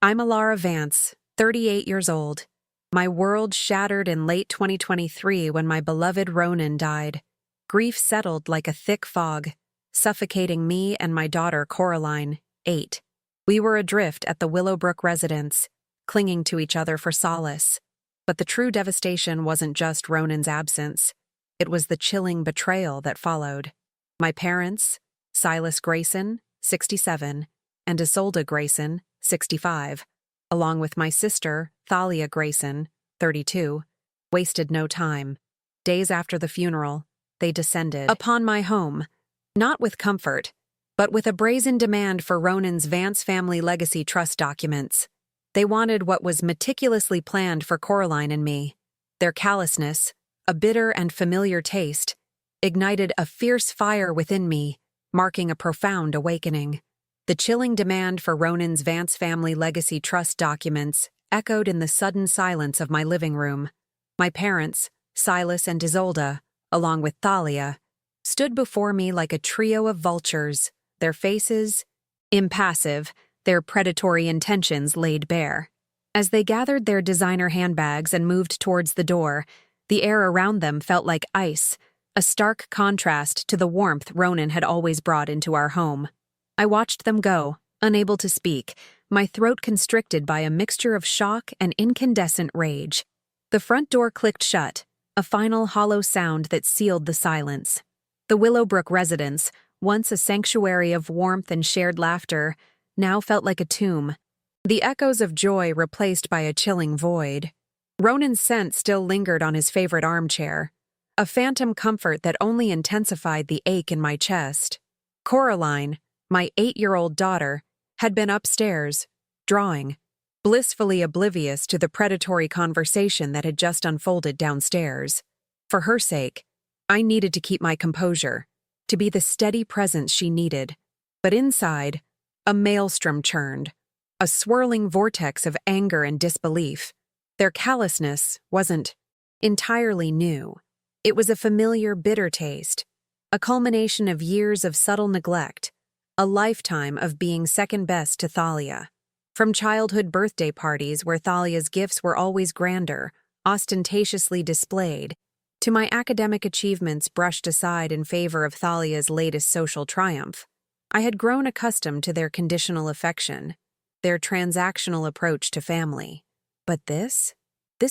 I'm Alara Vance, 38 years old. My world shattered in late 2023 when my beloved Ronan died. Grief settled like a thick fog, suffocating me and my daughter Coraline, 8. We were adrift at the Willowbrook residence, clinging to each other for solace. But the true devastation wasn't just Ronan's absence. It was the chilling betrayal that followed. My parents, Silas Grayson, 67, and Isolde Grayson, 65, along with my sister, Thalia Grayson, 32, wasted no time. Days after the funeral, they descended upon my home, not with comfort, but with a brazen demand for Ronan's Vance family legacy trust documents. They wanted what was meticulously planned for Coraline and me. Their callousness, a bitter and familiar taste, ignited a fierce fire within me, marking a profound awakening. The chilling demand for Ronan's Vance family legacy trust documents echoed in the sudden silence of my living room. My parents, Silas and Isolde, along with Thalia, stood before me like a trio of vultures, their faces impassive, their predatory intentions laid bare. As they gathered their designer handbags and moved towards the door, the air around them felt like ice, a stark contrast to the warmth Ronan had always brought into our home. I watched them go, unable to speak, my throat constricted by a mixture of shock and incandescent rage. The front door clicked shut, a final hollow sound that sealed the silence. The Willowbrook residence, once a sanctuary of warmth and shared laughter, now felt like a tomb. The echoes of joy replaced by a chilling void. Ronan's scent still lingered on his favorite armchair, a phantom comfort that only intensified the ache in my chest. Coraline, my 8-year-old daughter, had been upstairs, drawing, blissfully oblivious to the predatory conversation that had just unfolded downstairs. For her sake, I needed to keep my composure, to be the steady presence she needed. But inside, a maelstrom churned, a swirling vortex of anger and disbelief. Their callousness wasn't entirely new. It was a familiar, bitter taste, a culmination of years of subtle neglect, a lifetime of being second best to Thalia. From childhood birthday parties where Thalia's gifts were always grander, ostentatiously displayed, to my academic achievements brushed aside in favor of Thalia's latest social triumph, I had grown accustomed to their conditional affection, their transactional approach to family. But this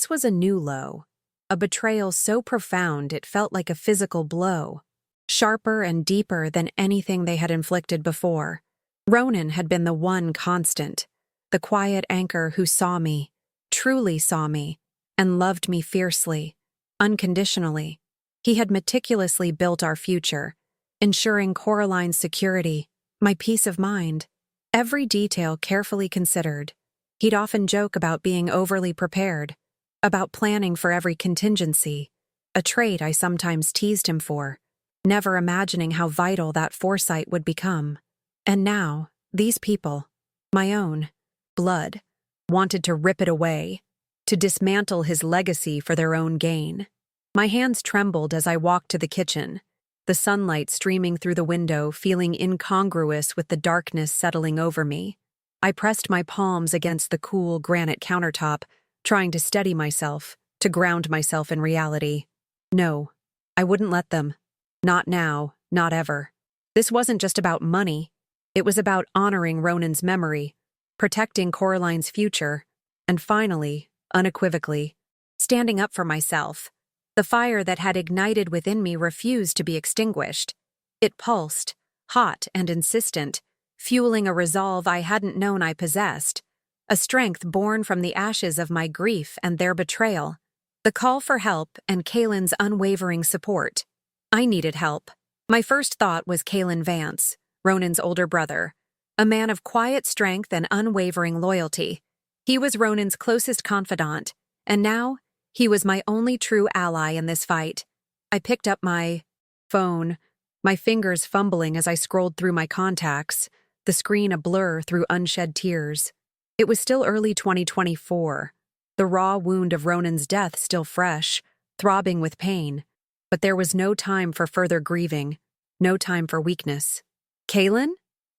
was a new low, a betrayal so profound it felt like a physical blow, sharper and deeper than anything they had inflicted before. Ronan had been the one constant, the quiet anchor who saw me, truly saw me, and loved me fiercely, unconditionally. He had meticulously built our future, ensuring Coraline's security, my peace of mind, every detail carefully considered. He'd often joke about being overly prepared, about planning for every contingency, a trait I sometimes teased him for, never imagining how vital that foresight would become. And now, these people, my own blood, wanted to rip it away, to dismantle his legacy for their own gain. My hands trembled as I walked to the kitchen, the sunlight streaming through the window feeling incongruous with the darkness settling over me. I pressed my palms against the cool granite countertop, trying to steady myself, to ground myself in reality. No, I wouldn't let them. Not now, not ever. This wasn't just about money. It was about honoring Ronan's memory, protecting Coraline's future, and finally, unequivocally, standing up for myself. The fire that had ignited within me refused to be extinguished. It pulsed, hot and insistent, fueling a resolve I hadn't known I possessed, a strength born from the ashes of my grief and their betrayal. The call for help and Kaylin's unwavering support. I needed help. My first thought was Kaylin Vance, Ronan's older brother, a man of quiet strength and unwavering loyalty. He was Ronan's closest confidant, and now he was my only true ally in this fight. I picked up my phone, my fingers fumbling as I scrolled through my contacts, the screen a blur through unshed tears. It was still early 2024, the raw wound of Ronan's death still fresh, throbbing with pain. But there was no time for further grieving, no time for weakness. Kaylin?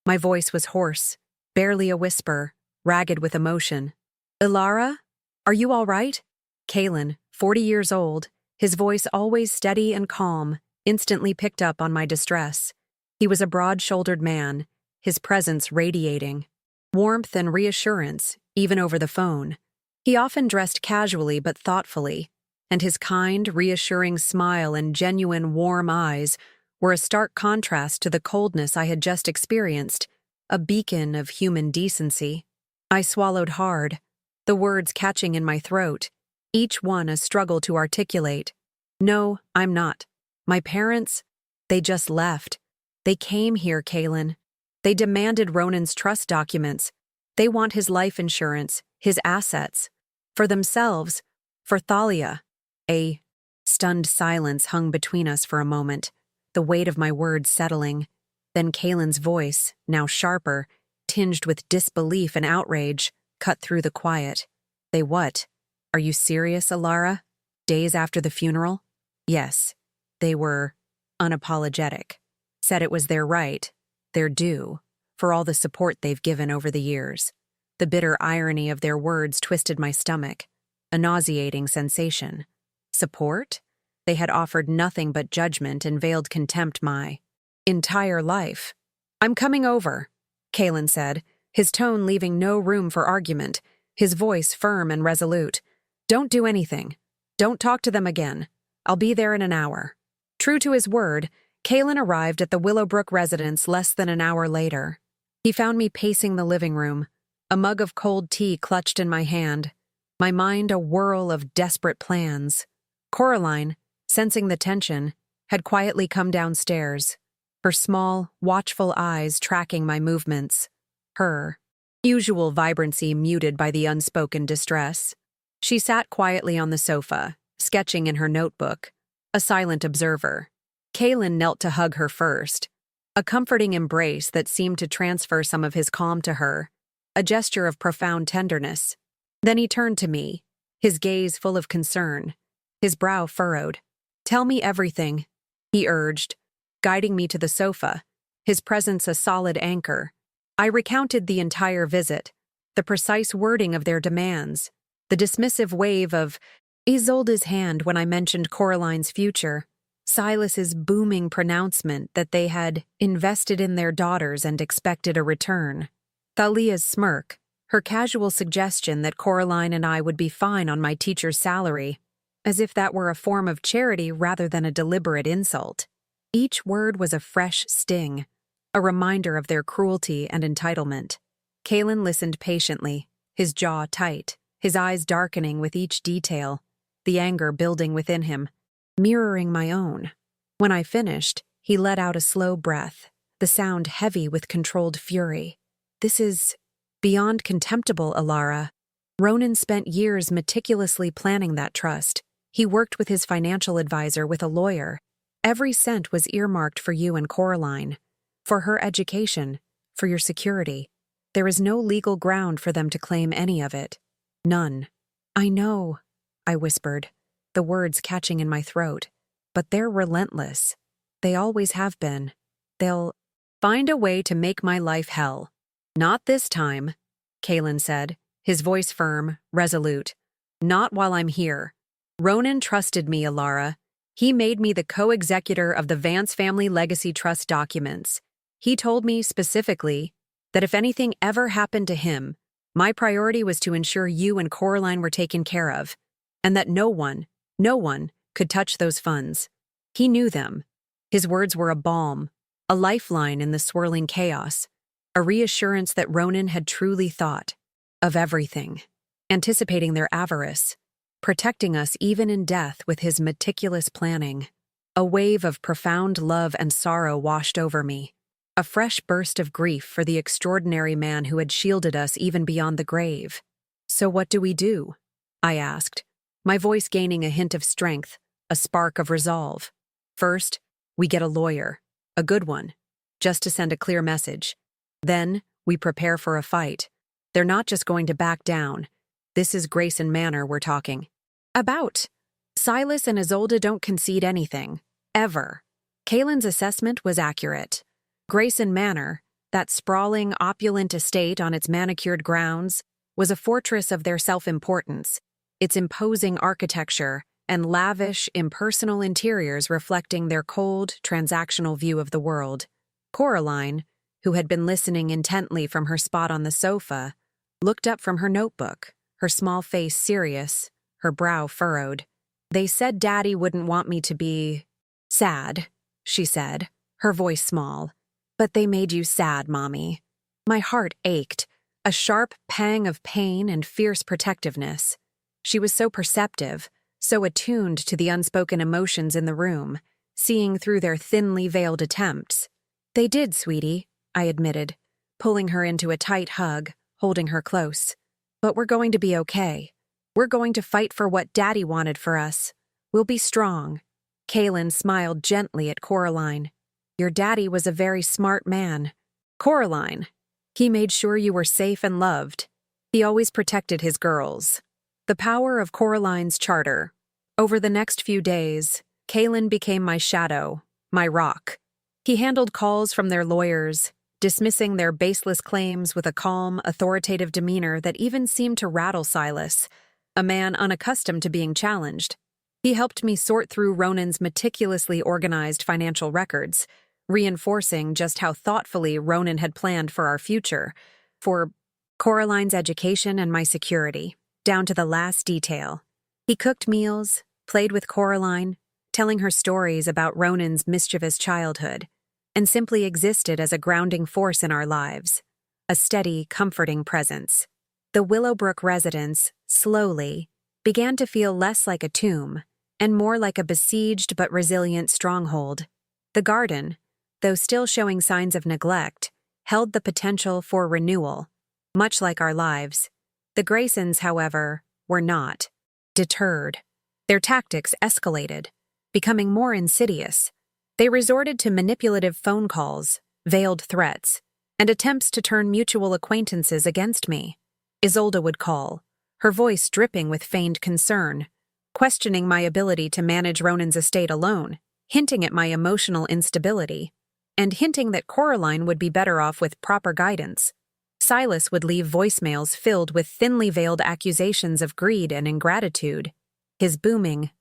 My voice was hoarse, barely a whisper, ragged with emotion. "Ilara? Are you all right?" Kalen, 40 years old, his voice always steady and calm, instantly picked up on my distress. He was a broad-shouldered man, his presence radiating warmth and reassurance, even over the phone. He often dressed casually but thoughtfully, and his kind, reassuring smile and genuine warm eyes were a stark contrast to the coldness I had just experienced, a beacon of human decency. I swallowed hard, the words catching in my throat, each one a struggle to articulate. "No, I'm not. My parents, they just left. They came here, Kalen. They demanded Ronan's trust documents. They want his life insurance, his assets. For themselves, for Thalia." A stunned silence hung between us for a moment, the weight of my words settling. Then Kalen's voice, now sharper, tinged with disbelief and outrage, cut through the quiet. "They what? Are you serious, Ilara? Days after the funeral?" Yes, they were unapologetic. Said it was their right, their due, for all the support they've given over the years. The bitter irony of their words twisted my stomach, a nauseating sensation. Support? They had offered nothing but judgment and veiled contempt my entire life. "I'm coming over," Kalen said, his tone leaving no room for argument, his voice firm and resolute. "Don't do anything. Don't talk to them again. I'll be there in an hour." True to his word, Kalen arrived at the Willowbrook residence less than an hour later. He found me pacing the living room, a mug of cold tea clutched in my hand, my mind a whirl of desperate plans. Coraline, sensing the tension, had quietly come downstairs, her small, watchful eyes tracking my movements, her usual vibrancy muted by the unspoken distress. She sat quietly on the sofa, sketching in her notebook, a silent observer. Kalen knelt to hug her first, a comforting embrace that seemed to transfer some of his calm to her, a gesture of profound tenderness. Then he turned to me, his gaze full of concern, his brow furrowed. "Tell me everything," he urged, guiding me to the sofa, his presence a solid anchor. I recounted the entire visit, the precise wording of their demands, the dismissive wave of Isolde's hand when I mentioned Coraline's future, Silas's booming pronouncement that they had invested in their daughters and expected a return, Thalia's smirk, her casual suggestion that Coraline and I would be fine on my teacher's salary, as if that were a form of charity rather than a deliberate insult. Each word was a fresh sting, a reminder of their cruelty and entitlement. Kalen listened patiently, his jaw tight, his eyes darkening with each detail, the anger building within him, mirroring my own. When I finished, he let out a slow breath, the sound heavy with controlled fury. "This is beyond contemptible, Ilara. Ronan spent years meticulously planning that trust. He worked with his financial advisor with a lawyer. Every cent was earmarked for you and Coraline, for her education, for your security. There is no legal ground for them to claim any of it. None." "I know," I whispered, the words catching in my throat. "But they're relentless. They always have been. They'll find a way to make my life hell." "Not this time," Kalen said, his voice firm, resolute. "Not while I'm here. Ronan trusted me, Ilara. He made me the co-executor of the Vance Family Legacy Trust documents. He told me specifically that if anything ever happened to him, my priority was to ensure you and Coraline were taken care of, and that no one could touch those funds. He knew them. His words were a balm, a lifeline in the swirling chaos, a reassurance that Ronan had truly thought of everything, anticipating their avarice, protecting us even in death with his meticulous planning. A wave of profound love and sorrow washed over me, a fresh burst of grief for the extraordinary man who had shielded us even beyond the grave. "So what do we do?" I asked, my voice gaining a hint of strength, a spark of resolve. "First, we get a lawyer, a good one, just to send a clear message. Then, we prepare for a fight. They're not just going to back down. This is Grayson Manor we're talking about. Silas and Isolde don't concede anything, ever." Kalen's assessment was accurate. Grayson Manor, That sprawling, opulent estate on its manicured grounds was a fortress of their self-importance, its imposing architecture and lavish, impersonal interiors reflecting their cold, transactional view of the world. Coraline, who had been listening intently from her spot on the sofa, looked up from her notebook, her small face serious, her brow furrowed. "They said Daddy wouldn't want me to be sad," she said, her voice small. "But they made you sad, Mommy." My heart ached, a sharp pang of pain and fierce protectiveness. She was so perceptive, so attuned to the unspoken emotions in the room, seeing through their thinly veiled attempts. "They did, sweetie," I admitted, pulling her into a tight hug, holding her close. "But we're going to be okay. We're going to fight for what Daddy wanted for us. We'll be strong." Kaylin smiled gently at Coraline. "Your daddy was a very smart man. Coraline, he made sure you were safe and loved. He always protected his girls." The power of Coraline's charter. Over the next few days, Kaylin became my shadow, my rock. He handled calls from their lawyers, dismissing their baseless claims with a calm, authoritative demeanor that even seemed to rattle Silas, a man unaccustomed to being challenged. He helped me sort through Ronan's meticulously organized financial records, reinforcing just how thoughtfully Ronan had planned for our future, for Coraline's education and my security, down to the last detail. He cooked meals, played with Coraline, telling her stories about Ronan's mischievous childhood, and simply existed as a grounding force in our lives, a steady, comforting presence. The Willowbrook residence, slowly, began to feel less like a tomb and more like a besieged but resilient stronghold. The garden, though still showing signs of neglect, held the potential for renewal, much like our lives. The Graysons, however, were not. Deterred. Their tactics escalated, becoming more insidious. They resorted to manipulative phone calls, veiled threats, and attempts to turn mutual acquaintances against me. Isolde would call, her voice dripping with feigned concern, questioning my ability to manage Ronan's estate alone, hinting at my emotional instability, and hinting that Coraline would be better off with proper guidance. Silas would leave voicemails filled with thinly veiled accusations of greed and ingratitude, his booming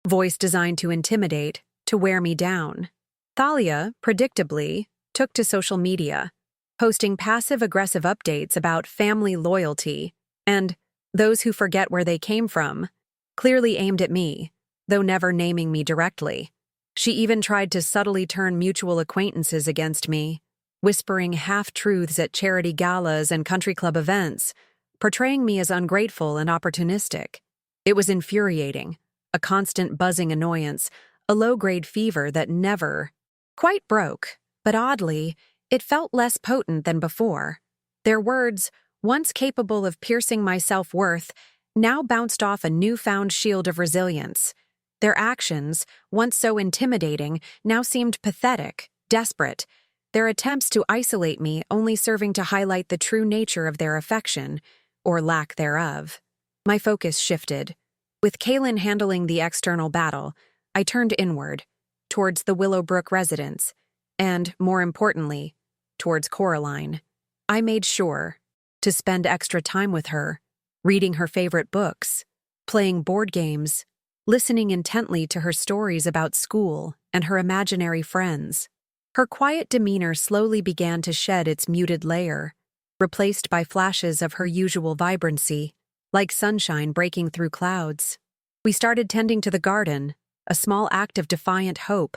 voice designed to intimidate, to wear me down. Thalia, predictably, took to social media, posting passive-aggressive updates about family loyalty and those who forget where they came from, clearly aimed at me, though never naming me directly. She even tried to subtly turn mutual acquaintances against me, whispering half-truths at charity galas and country club events, portraying me as ungrateful and opportunistic. It was infuriating, a constant buzzing annoyance, a low-grade fever that never quite broke, but oddly, it felt less potent than before. Their words, once capable of piercing my self-worth, now bounced off a newfound shield of resilience. Their actions, once so intimidating, now seemed pathetic, desperate, their attempts to isolate me only serving to highlight the true nature of their affection, or lack thereof. My focus shifted. With Kaylin handling the external battle, I turned inward, towards the Willowbrook residence, and, more importantly, towards Coraline. I made sure to spend extra time with her, reading her favorite books, playing board games, listening intently to her stories about school and her imaginary friends. Her quiet demeanor slowly began to shed its muted layer, replaced by flashes of her usual vibrancy, like sunshine breaking through clouds. We started tending to the garden, a small act of defiant hope,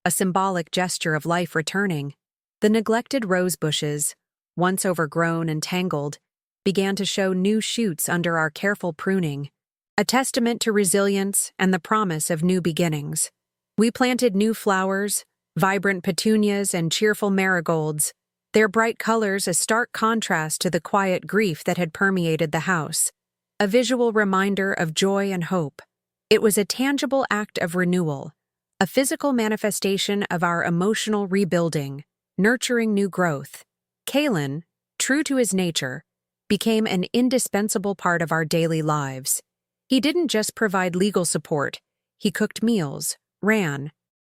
a symbolic gesture of life returning. The neglected rose bushes, once overgrown and tangled, began to show new shoots under our careful pruning, a testament to resilience and the promise of new beginnings. We planted new flowers, vibrant petunias and cheerful marigolds, their bright colors a stark contrast to the quiet grief that had permeated the house, a visual reminder of joy and hope. It was a tangible act of renewal, a physical manifestation of our emotional rebuilding, nurturing new growth. Kaylin, true to his nature, became an indispensable part of our daily lives. He didn't just provide legal support, he cooked meals, ran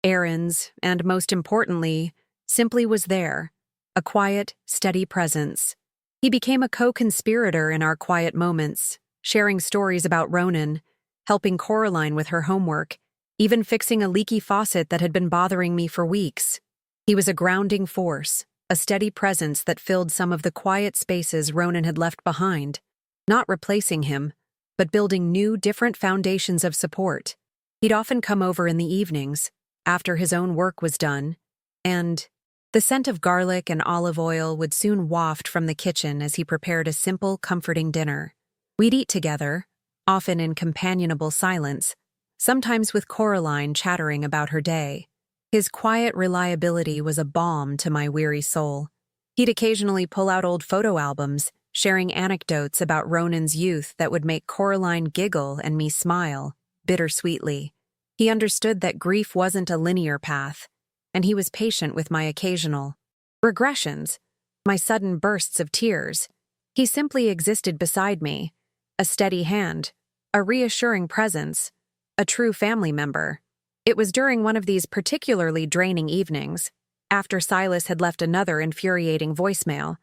errands, and most importantly, simply was there, a quiet, steady presence. He became a co-conspirator in our quiet moments, sharing stories about Ronan, helping Coraline with her homework, even fixing a leaky faucet that had been bothering me for weeks. He was a grounding force, a steady presence that filled some of the quiet spaces Ronan had left behind, not replacing him, but building new, different foundations of support. He'd often come over in the evenings, after his own work was done, and the scent of garlic and olive oil would soon waft from the kitchen as he prepared a simple, comforting dinner. We'd eat together, often in companionable silence, sometimes with Coraline chattering about her day. His quiet reliability was a balm to my weary soul. He'd occasionally pull out old photo albums, sharing anecdotes about Ronan's youth that would make Coraline giggle and me smile, bittersweetly. He understood that grief wasn't a linear path, and he was patient with my occasional regressions, my sudden bursts of tears. He simply existed beside me, a steady hand, a reassuring presence, a true family member. It was during one of these particularly draining evenings, after Silas had left another infuriating voicemail,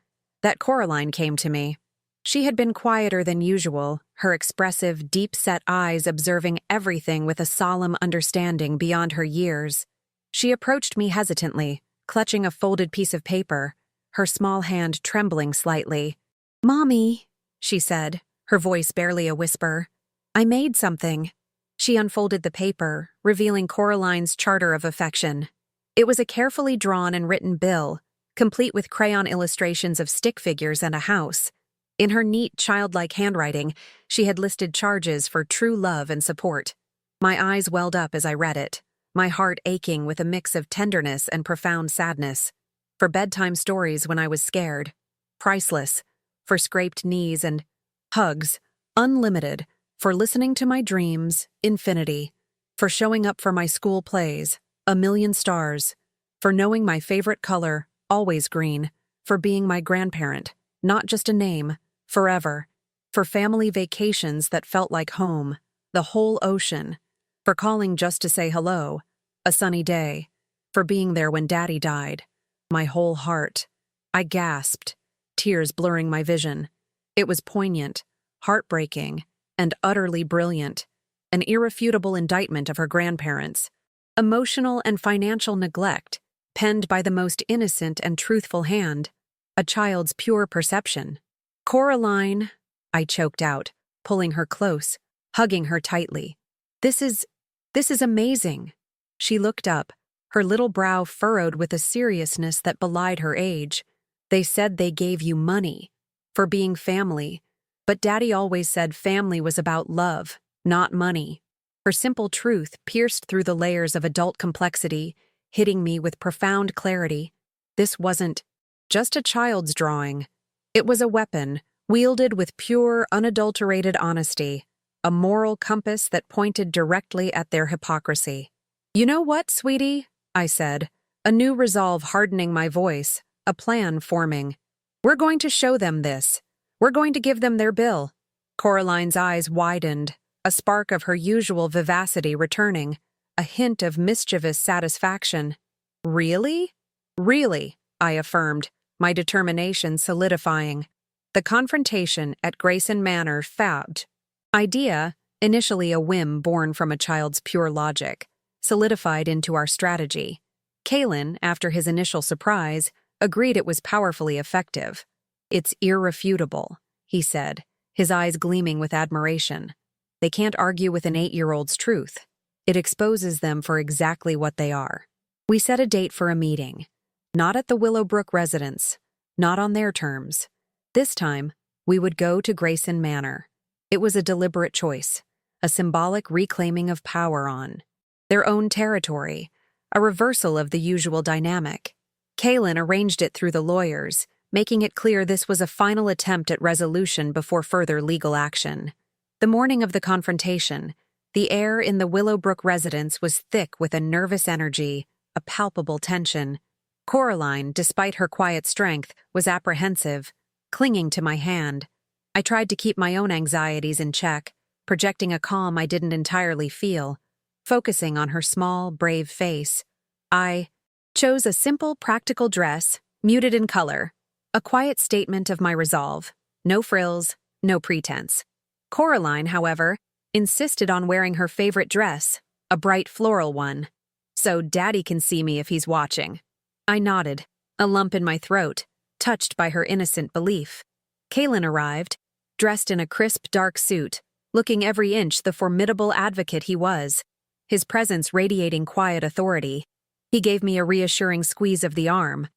that Coraline came to me. She had been quieter than usual, her expressive, deep-set eyes observing everything with a solemn understanding beyond her years. She approached me hesitantly, clutching a folded piece of paper, her small hand trembling slightly. "Mommy," she said, her voice barely a whisper. "I made something." She unfolded the paper, revealing Coraline's charter of affection. It was a carefully drawn and written bill, complete with crayon illustrations of stick figures and a house. In her neat, childlike handwriting, she had listed charges for true love and support. My eyes welled up as I read it, my heart aching with a mix of tenderness and profound sadness. For bedtime stories when I was scared, priceless. For scraped knees and hugs, unlimited. For listening to my dreams, infinity. For showing up for my school plays, a million stars. For knowing my favorite color, always green. For being my grandparent, not just a name, forever. For family vacations that felt like home, the whole ocean. For calling just to say hello, a sunny day. For being there when Daddy died, my whole heart. I gasped, tears blurring my vision. It was poignant, heartbreaking, and utterly brilliant, an irrefutable indictment of her grandparents. Emotional and financial neglect, penned by the most innocent and truthful hand, a child's pure perception. "Coraline," I choked out, pulling her close, hugging her tightly. This is amazing." She looked up, her little brow furrowed with a seriousness that belied her age. "They said they gave you money for being family, but Daddy always said family was about love, not money." Her simple truth pierced through the layers of adult complexity, hitting me with profound clarity. This wasn't just a child's drawing. It was a weapon, wielded with pure, unadulterated honesty, a moral compass that pointed directly at their hypocrisy. "You know what, sweetie?" I said, a new resolve hardening my voice, a plan forming. "We're going to show them this. We're going to give them their bill." Coraline's eyes widened, a spark of her usual vivacity returning, a hint of mischievous satisfaction. "Really?" "Really," I affirmed, my determination solidifying. The confrontation at Grayson Manor fabbed. Idea, initially a whim born from a child's pure logic, solidified into our strategy. Kalen, after his initial surprise, agreed it was powerfully effective. "It's irrefutable," he said, his eyes gleaming with admiration. "They can't argue with an 8-year-old's truth. It exposes them for exactly what they are." We set a date for a meeting. Not at the Willowbrook residence, not on their terms. This time, we would go to Grayson Manor. It was a deliberate choice, a symbolic reclaiming of power on their own territory, a reversal of the usual dynamic. Kalen arranged it through the lawyers, making it clear this was a final attempt at resolution before further legal action. The morning of the confrontation, the air in the Willowbrook residence was thick with a nervous energy, a palpable tension. Coraline, despite her quiet strength, was apprehensive, clinging to my hand. I tried to keep my own anxieties in check, projecting a calm I didn't entirely feel, focusing on her small, brave face. I chose a simple, practical dress, muted in color, a quiet statement of my resolve. No frills, no pretense. Coraline, however, insisted on wearing her favorite dress, a bright floral one. So Daddy can see me if he's watching. I nodded, a lump in my throat, touched by her innocent belief. Kaylin arrived, dressed in a crisp dark suit, looking every inch the formidable advocate he was, his presence radiating quiet authority. He gave me a reassuring squeeze of the arm.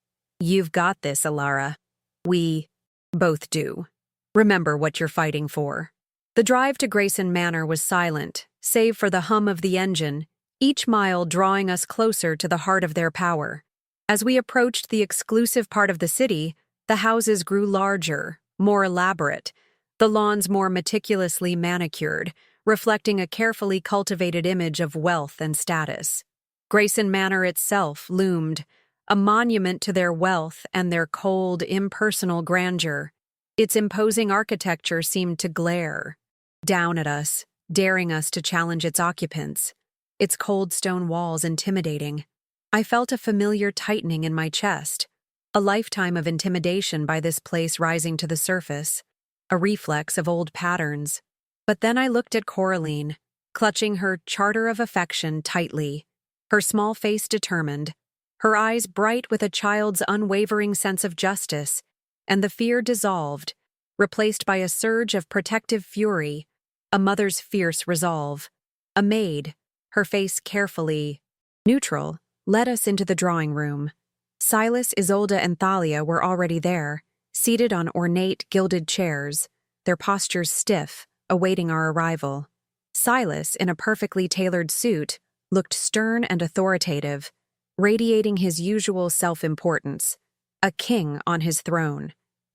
"You've got this, Alara. We both do. Remember what you're fighting for." The drive to Grayson Manor was silent, save for the hum of the engine, each mile drawing us closer to the heart of their power. As we approached the exclusive part of the city, the houses grew larger, more elaborate, the lawns more meticulously manicured, reflecting a carefully cultivated image of wealth and status. Grayson Manor itself loomed, a monument to their wealth and their cold, impersonal grandeur. Its imposing architecture seemed to glare down at us, daring us to challenge its occupants, its cold stone walls intimidating. I felt a familiar tightening in my chest, a lifetime of intimidation by this place rising to the surface, a reflex of old patterns. But then I looked at Coraline, clutching her charter of affection tightly, her small face determined, her eyes bright with a child's unwavering sense of justice, and the fear dissolved, replaced by a surge of protective fury, a mother's fierce resolve. A maid, her face carefully neutral, led us into the drawing room. Silas, Isolde, and Thalia were already there, seated on ornate, gilded chairs, their postures stiff, awaiting our arrival. Silas, in a perfectly tailored suit, looked stern and authoritative, radiating his usual self-importance, a king on his throne.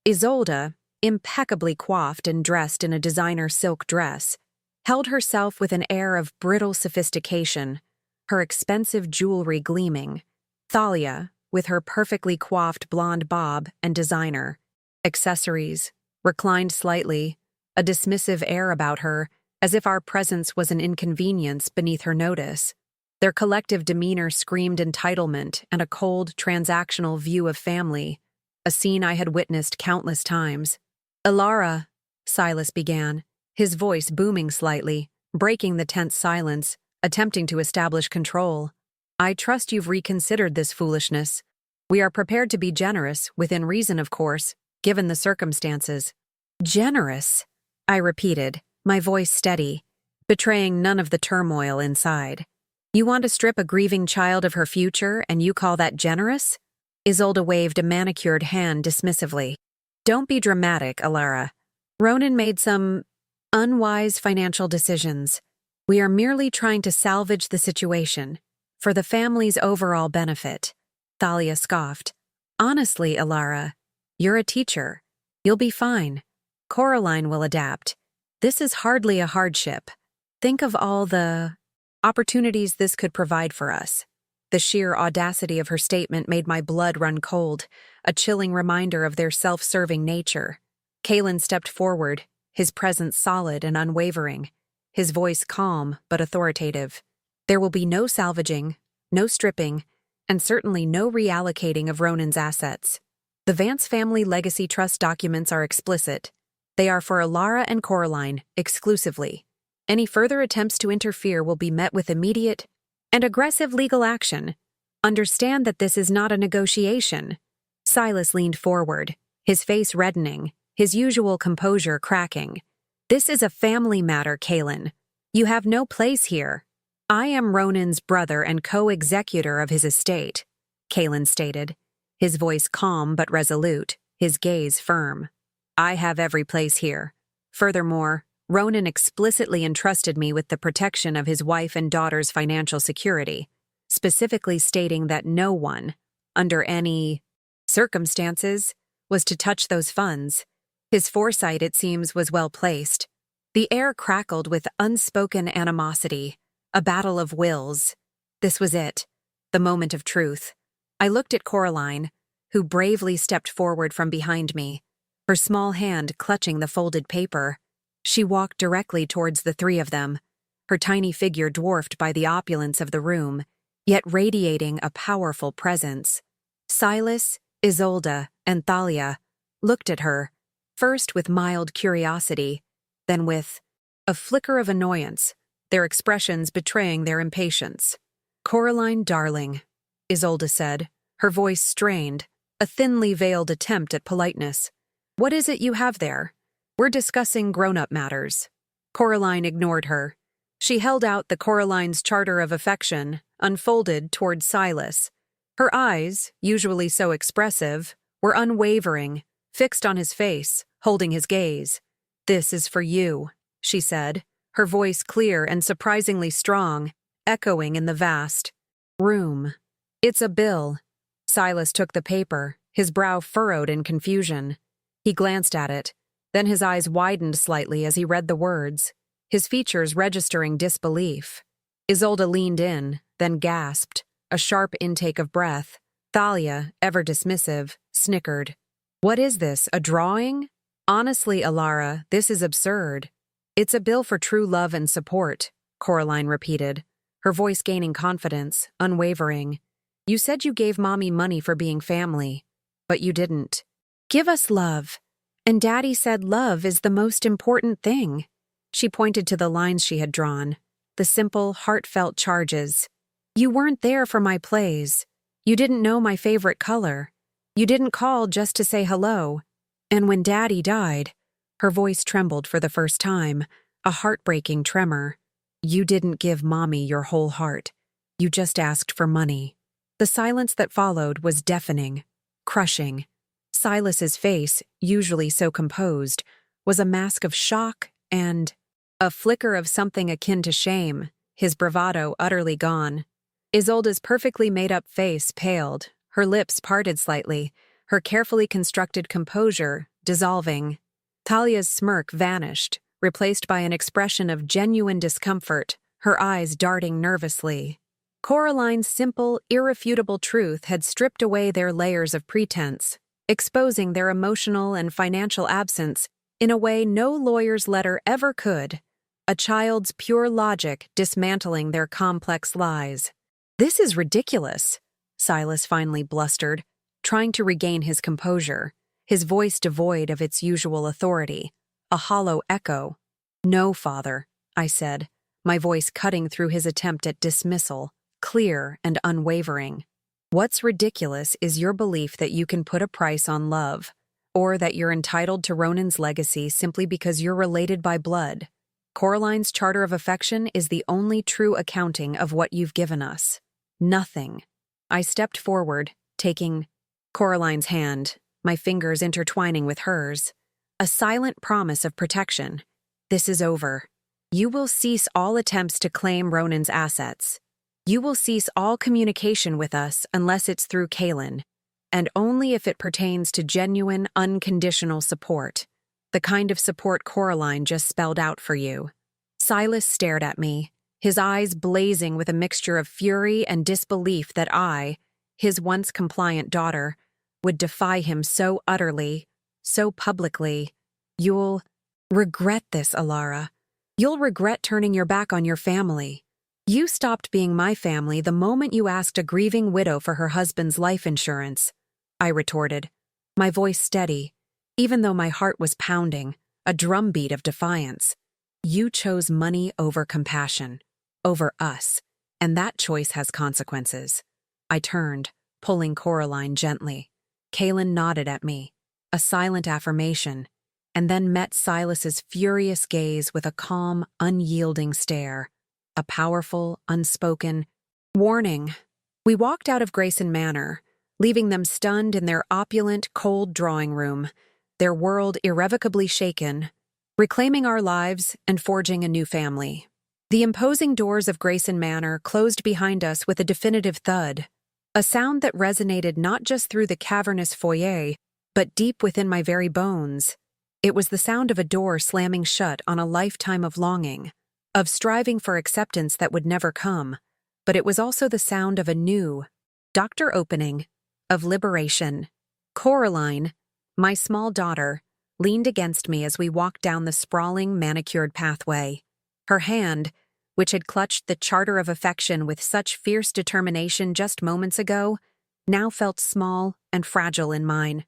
Isolde, impeccably coiffed and dressed in a designer silk dress, held herself with an air of brittle sophistication, her expensive jewelry gleaming. Thalia, with her perfectly coiffed blonde bob and designer accessories, reclined slightly, a dismissive air about her, as if our presence was an inconvenience beneath her notice. Their collective demeanor screamed entitlement and a cold, transactional view of family, a scene I had witnessed countless times. "Alara," Silas began, his voice booming slightly, breaking the tense silence, attempting to establish control. "I trust you've reconsidered this foolishness. We are prepared to be generous, within reason, of course, given the circumstances." "Generous?" I repeated, my voice steady, betraying none of the turmoil inside. "You want to strip a grieving child of her future, and you call that generous?" Isolde waved a manicured hand dismissively. "Don't be dramatic, Alara. Ronan made some unwise financial decisions. We are merely trying to salvage the situation, for the family's overall benefit." Thalia scoffed. "Honestly, Alara, you're a teacher. You'll be fine. Coraline will adapt. This is hardly a hardship. Think of all the opportunities this could provide for us." The sheer audacity of her statement made my blood run cold, a chilling reminder of their self-serving nature. Kaylin stepped forward, his presence solid and unwavering, his voice calm but authoritative. "There will be no salvaging, no stripping, and certainly no reallocating of Ronan's assets. The Vance family legacy trust documents are explicit. They are for Alara and Coraline, exclusively. Any further attempts to interfere will be met with immediate and aggressive legal action. Understand that this is not a negotiation." Silas leaned forward, his face reddening, his usual composure cracking. "This is a family matter, Kaylin. You have no place here." "I am Ronan's brother and co-executor of his estate," Kaylin stated, his voice calm but resolute, his gaze firm. "I have every place here. Furthermore, Ronan explicitly entrusted me with the protection of his wife and daughter's financial security, specifically stating that no one, under any circumstances, was to touch those funds. His foresight, it seems, was well placed. The air crackled with unspoken animosity, a battle of wills. This was it, the moment of truth. I looked at Coraline, who bravely stepped forward from behind me, her small hand clutching the folded paper. She walked directly towards the three of them, her tiny figure dwarfed by the opulence of the room, yet radiating a powerful presence. Silas, Isolde and Thalia looked at her, first with mild curiosity, then with a flicker of annoyance, their expressions betraying their impatience. "Coraline, darling," Isolde said, her voice strained, a thinly veiled attempt at politeness. "What is it you have there? We're discussing grown-up matters." Coraline ignored her. She held out the Coraline's charter of affection, unfolded toward Silas. Her eyes, usually so expressive, were unwavering, fixed on his face, holding his gaze. "This is for you," she said, her voice clear and surprisingly strong, echoing in the vast room. "It's a bill." Silas took the paper, his brow furrowed in confusion. He glanced at it, then his eyes widened slightly as he read the words, his features registering disbelief. Isolde leaned in, then gasped, a sharp intake of breath. Thalia, ever dismissive, snickered. "What is this, a drawing? Honestly, Alara, this is absurd." "It's a bill for true love and support," Coraline repeated, her voice gaining confidence, unwavering. "You said you gave Mommy money for being family, but you didn't. Give us love. And Daddy said love is the most important thing." She pointed to the lines she had drawn, the simple, heartfelt charges. "You weren't there for my plays. You didn't know my favorite color. You didn't call just to say hello. And when Daddy died," her voice trembled for the first time, a heartbreaking tremor, "you didn't give Mommy your whole heart. You just asked for money." The silence that followed was deafening, crushing. Silas's face, usually so composed, was a mask of shock and a flicker of something akin to shame, his bravado utterly gone. Isolde's perfectly made-up face paled, her lips parted slightly, her carefully constructed composure dissolving. Thalia's smirk vanished, replaced by an expression of genuine discomfort, her eyes darting nervously. Coraline's simple, irrefutable truth had stripped away their layers of pretense, exposing their emotional and financial absence in a way no lawyer's letter ever could, a child's pure logic dismantling their complex lies. "This is ridiculous," Silas finally blustered, trying to regain his composure, his voice devoid of its usual authority, a hollow echo. "No, Father," I said, my voice cutting through his attempt at dismissal, clear and unwavering. "What's ridiculous is your belief that you can put a price on love, or that you're entitled to Ronan's legacy simply because you're related by blood. Coraline's charter of affection is the only true accounting of what you've given us. Nothing." I stepped forward, taking Coraline's hand, my fingers intertwining with hers. A silent promise of protection. "This is over. You will cease all attempts to claim Ronan's assets. You will cease all communication with us unless it's through Kaylin, and only if it pertains to genuine, unconditional support, the kind of support Coraline just spelled out for you." Silas stared at me, his eyes blazing with a mixture of fury and disbelief that I, his once compliant daughter, would defy him so utterly, so publicly. "You'll regret this, Alara. You'll regret turning your back on your family. You stopped being my family the moment you asked a grieving widow for her husband's life insurance," I retorted, my voice steady, even though my heart was pounding, a drumbeat of defiance. "You chose money over compassion, over us, and that choice has consequences." I turned, pulling Coraline gently. Kaylin nodded at me, a silent affirmation, and then met Silas's furious gaze with a calm, unyielding stare, a powerful, unspoken warning. We walked out of Grayson Manor, leaving them stunned in their opulent, cold drawing room, their world irrevocably shaken, reclaiming our lives and forging a new family. The imposing doors of Grayson Manor closed behind us with a definitive thud, a sound that resonated not just through the cavernous foyer, but deep within my very bones. It was the sound of a door slamming shut on a lifetime of longing, of striving for acceptance that would never come, but it was also the sound of a new doctor opening, of liberation. Coraline, my small daughter, leaned against me as we walked down the sprawling, manicured pathway. Her hand, which had clutched the charter of affection with such fierce determination just moments ago, now felt small and fragile in mine.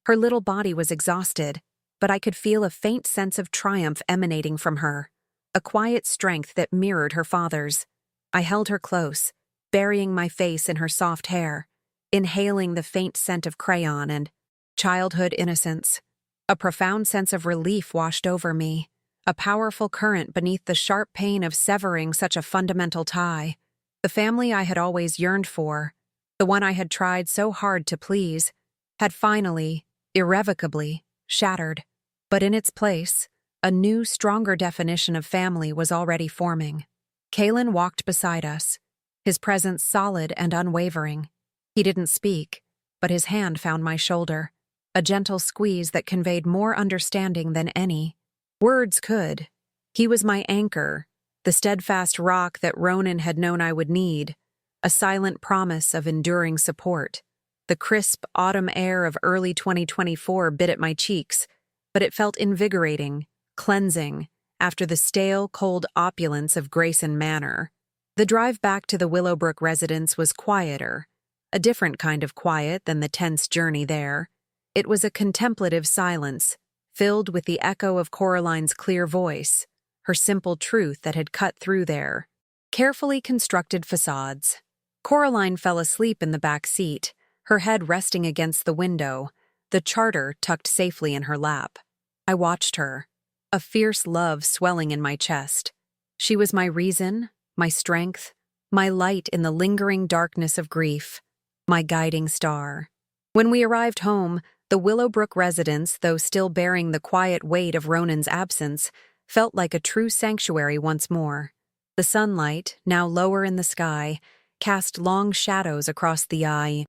Her little body was exhausted, but I could feel a faint sense of triumph emanating from her, a quiet strength that mirrored her father's. I held her close, burying my face in her soft hair, inhaling the faint scent of crayon and childhood innocence. A profound sense of relief washed over me, a powerful current beneath the sharp pain of severing such a fundamental tie. The family I had always yearned for, the one I had tried so hard to please, had finally, irrevocably, shattered. But in its place, a new, stronger definition of family was already forming. Kalen walked beside us, his presence solid and unwavering. He didn't speak, but his hand found my shoulder, a gentle squeeze that conveyed more understanding than any words could. He was my anchor, the steadfast rock that Ronan had known I would need, a silent promise of enduring support. The crisp autumn air of early 2024 bit at my cheeks, but it felt invigorating, cleansing, after the stale, cold opulence of Grayson Manor. The drive back to the Willowbrook residence was quieter, a different kind of quiet than the tense journey there. It was a contemplative silence, filled with the echo of Coraline's clear voice, her simple truth that had cut through their carefully constructed facades. Coraline fell asleep in the back seat, her head resting against the window, the charter tucked safely in her lap. I watched her, a fierce love swelling in my chest. She was my reason, my strength, my light in the lingering darkness of grief, my guiding star. When we arrived home, the Willowbrook residence, though still bearing the quiet weight of Ronan's absence, felt like a true sanctuary once more. The sunlight, now lower in the sky, cast long shadows across the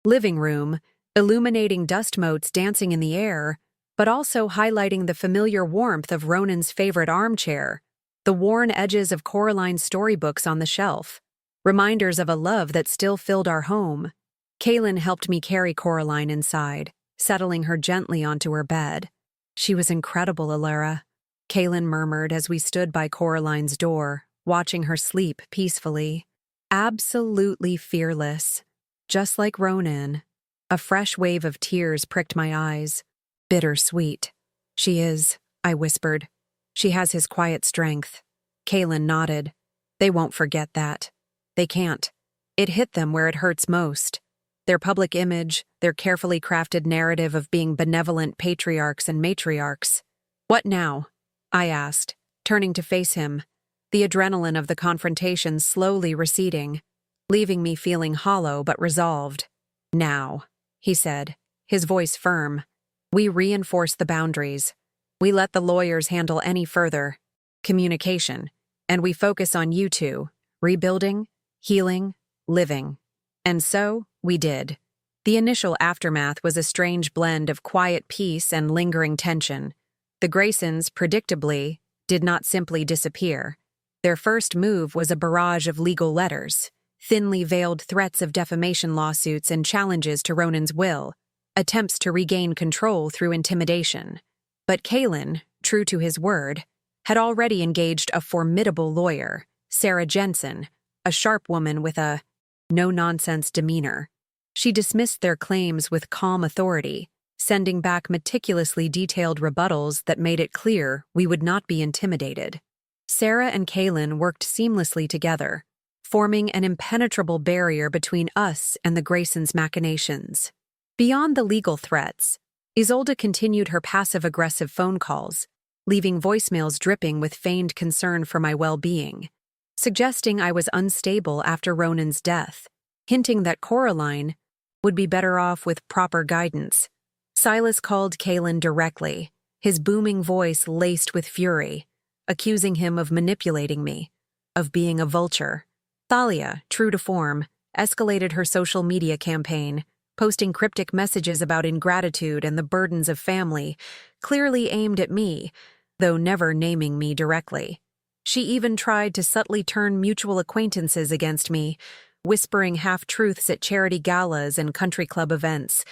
living room, illuminating dust motes dancing in the air, but also highlighting the familiar warmth of Ronan's favorite armchair, the worn edges of Coraline's storybooks on the shelf, reminders of a love that still filled our home. Kalen helped me carry Coraline inside, settling her gently onto her bed. "She was incredible, Alara," Kalen murmured as we stood by Coraline's door, watching her sleep peacefully. "Absolutely fearless. Just like Ronan." A fresh wave of tears pricked my eyes. "Bittersweet." "She is," I whispered. "She has his quiet strength." Kalen nodded. "They won't forget that. They can't. It hit them where it hurts most. Their public image, their carefully crafted narrative of being benevolent patriarchs and matriarchs." "What now?" I asked, turning to face him, the adrenaline of the confrontation slowly receding, leaving me feeling hollow but resolved. "Now," he said, his voice firm. "We reinforce the boundaries. We let the lawyers handle any further communication, and we focus on you two, rebuilding, healing, living." And so, we did. The initial aftermath was a strange blend of quiet peace and lingering tension. The Graysons, predictably, did not simply disappear. Their first move was a barrage of legal letters, thinly veiled threats of defamation lawsuits and challenges to Ronan's will, attempts to regain control through intimidation. But Kalen, true to his word, had already engaged a formidable lawyer, Sarah Jensen, a sharp woman with a no-nonsense demeanor. She dismissed their claims with calm authority, sending back meticulously detailed rebuttals that made it clear we would not be intimidated. Sarah and Kalen worked seamlessly together, forming an impenetrable barrier between us and the Graysons' machinations. Beyond the legal threats, Isolde continued her passive-aggressive phone calls, leaving voicemails dripping with feigned concern for my well-being, suggesting I was unstable after Ronan's death, hinting that Coraline would be better off with proper guidance. Silas called Kalen directly, his booming voice laced with fury, accusing him of manipulating me, of being a vulture. Thalia, true to form, escalated her social media campaign, posting cryptic messages about ingratitude and the burdens of family, clearly aimed at me, though never naming me directly. She even tried to subtly turn mutual acquaintances against me, whispering half-truths at charity galas and country club events,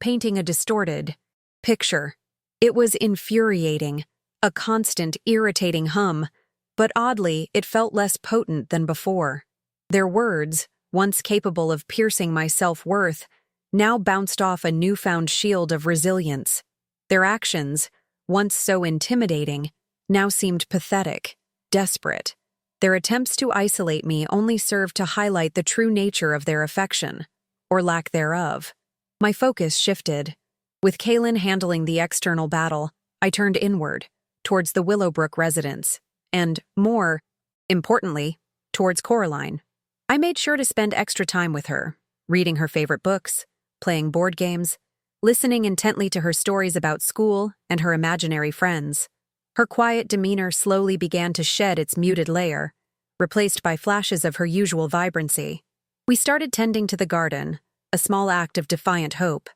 painting a distorted picture. It was infuriating, a constant, irritating hum, but oddly, it felt less potent than before. Their words, once capable of piercing my self-worth, now bounced off a newfound shield of resilience. Their actions, once so intimidating, now seemed pathetic, desperate. Their attempts to isolate me only served to highlight the true nature of their affection, or lack thereof. My focus shifted. With Kaylin handling the external battle, I turned inward, towards the Willowbrook residence, and, more importantly, towards Coraline. I made sure to spend extra time with her, reading her favorite books, playing board games, listening intently to her stories about school and her imaginary friends. Her quiet demeanor slowly began to shed its muted layer, replaced by flashes of her usual vibrancy. We started tending to the garden, a small act of defiant hope.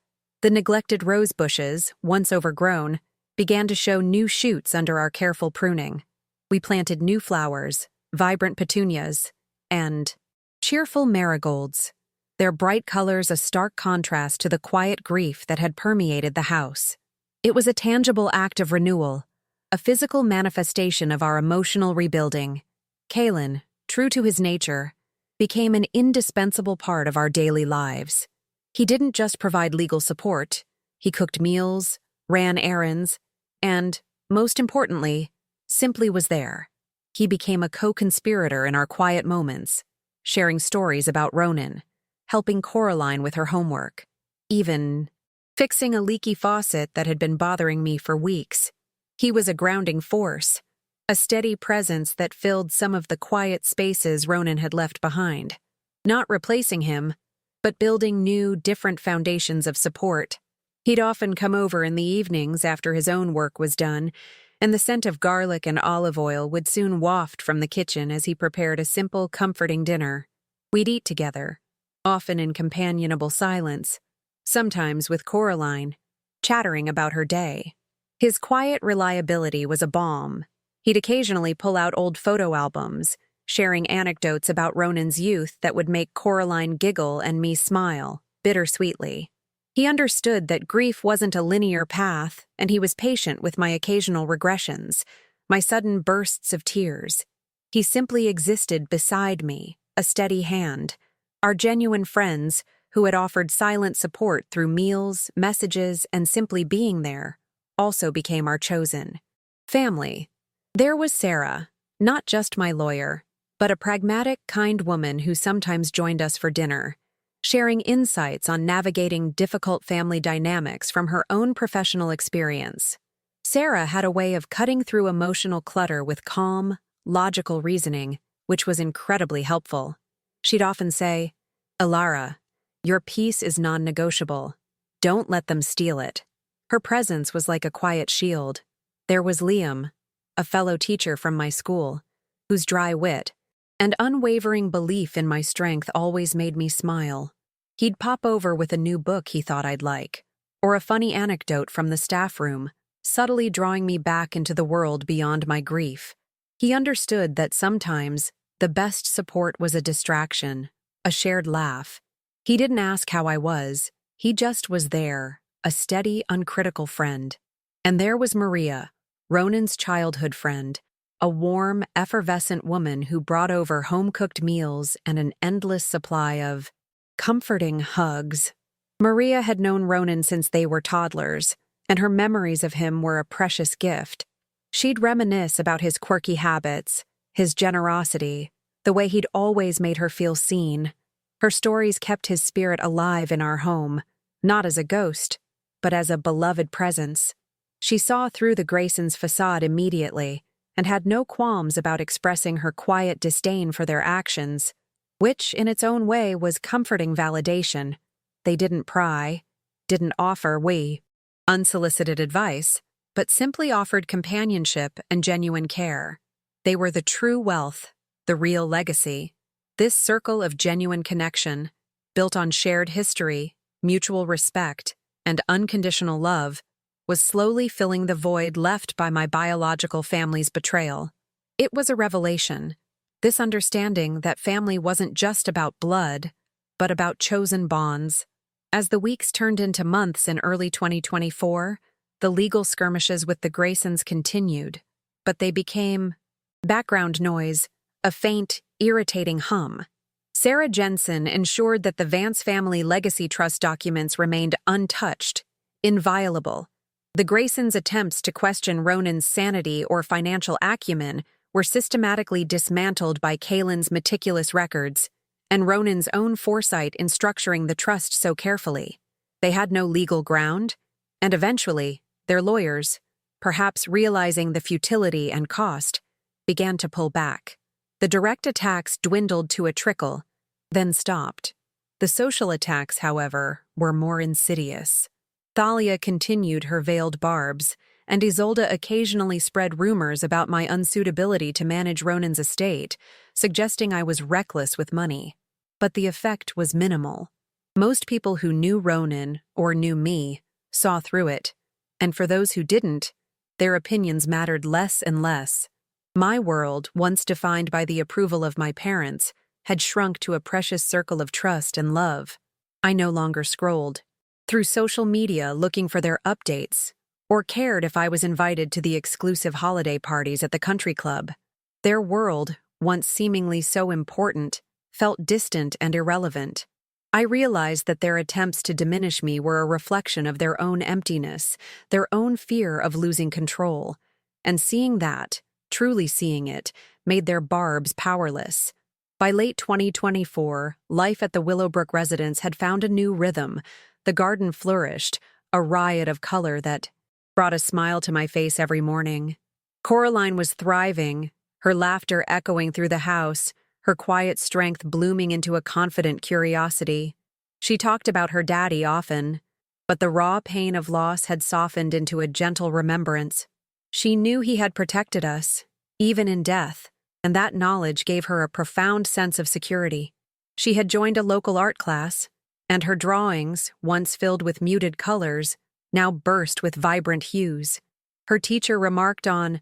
The neglected rose bushes, once overgrown, began to show new shoots under our careful pruning. We planted new flowers, vibrant petunias, and cheerful marigolds, their bright colors a stark contrast to the quiet grief that had permeated the house. It was a tangible act of renewal, a physical manifestation of our emotional rebuilding. Kaylin, true to his nature, became an indispensable part of our daily lives. He didn't just provide legal support, he cooked meals, ran errands, and, most importantly, simply was there. He became a co-conspirator in our quiet moments, sharing stories about Ronan, helping Coraline with her homework, even fixing a leaky faucet that had been bothering me for weeks. He was a grounding force, a steady presence that filled some of the quiet spaces Ronan had left behind, not replacing him, but building new, different foundations of support. He'd often come over in the evenings after his own work was done, and the scent of garlic and olive oil would soon waft from the kitchen as he prepared a simple, comforting dinner. We'd eat together, often in companionable silence, sometimes with Coraline, chattering about her day. His quiet reliability was a balm. He'd occasionally pull out old photo albums, sharing anecdotes about Ronan's youth that would make Coraline giggle and me smile, bittersweetly. He understood that grief wasn't a linear path, and he was patient with my occasional regressions, my sudden bursts of tears. He simply existed beside me, a steady hand. Our genuine friends, who had offered silent support through meals, messages, and simply being there, also became our chosen family. There was Sarah, not just my lawyer, but a pragmatic, kind woman who sometimes joined us for dinner, sharing insights on navigating difficult family dynamics from her own professional experience. Sarah had a way of cutting through emotional clutter with calm, logical reasoning, which was incredibly helpful. She'd often say, "Alara, your peace is non-negotiable. Don't let them steal it." Her presence was like a quiet shield. There was Liam, a fellow teacher from my school, whose dry wit and unwavering belief in my strength always made me smile. He'd pop over with a new book he thought I'd like, or a funny anecdote from the staff room, subtly drawing me back into the world beyond my grief. He understood that sometimes the best support was a distraction, a shared laugh. He didn't ask how I was, he just was there, a steady, uncritical friend. And there was Maria, Ronan's childhood friend, a warm, effervescent woman who brought over home-cooked meals and an endless supply of comforting hugs. Maria had known Ronan since they were toddlers, and her memories of him were a precious gift. She'd reminisce about his quirky habits, his generosity, the way he'd always made her feel seen. Her stories kept his spirit alive in our home, not as a ghost, but as a beloved presence. She saw through the Graysons' facade immediately and had no qualms about expressing her quiet disdain for their actions, which, in its own way, was comforting validation. They didn't pry, didn't offer unsolicited advice, but simply offered companionship and genuine care. They were the true wealth, the real legacy. This circle of genuine connection, built on shared history, mutual respect, and unconditional love, was slowly filling the void left by my biological family's betrayal. It was a revelation, this understanding that family wasn't just about blood, but about chosen bonds. As the weeks turned into months in early 2024, the legal skirmishes with the Graysons continued, but they became background noise, a faint, irritating hum. Sarah Jensen ensured that the Vance family legacy trust documents remained untouched, inviolable. The Graysons' attempts to question Ronan's sanity or financial acumen were systematically dismantled by Kaylin's meticulous records and Ronan's own foresight in structuring the trust so carefully. They had no legal ground, and eventually, their lawyers, perhaps realizing the futility and cost, began to pull back. The direct attacks dwindled to a trickle, then stopped. The social attacks, however, were more insidious. Thalia continued her veiled barbs, and Isolde occasionally spread rumors about my unsuitability to manage Ronan's estate, suggesting I was reckless with money. But the effect was minimal. Most people who knew Ronan, or knew me, saw through it, and for those who didn't, their opinions mattered less and less. My world, once defined by the approval of my parents, had shrunk to a precious circle of trust and love. I no longer scrolled through social media looking for their updates, or cared if I was invited to the exclusive holiday parties at the country club. Their world, once seemingly so important, felt distant and irrelevant. I realized that their attempts to diminish me were a reflection of their own emptiness, their own fear of losing control. And seeing that, truly seeing it, made their barbs powerless. By late 2024, life at the Willowbrook residence had found a new rhythm. The garden flourished, a riot of color that brought a smile to my face every morning. Coraline was thriving, her laughter echoing through the house, her quiet strength blooming into a confident curiosity. She talked about her daddy often, but the raw pain of loss had softened into a gentle remembrance. She knew he had protected us, even in death, and that knowledge gave her a profound sense of security. She had joined a local art class, and her drawings, once filled with muted colors, now burst with vibrant hues. Her teacher remarked on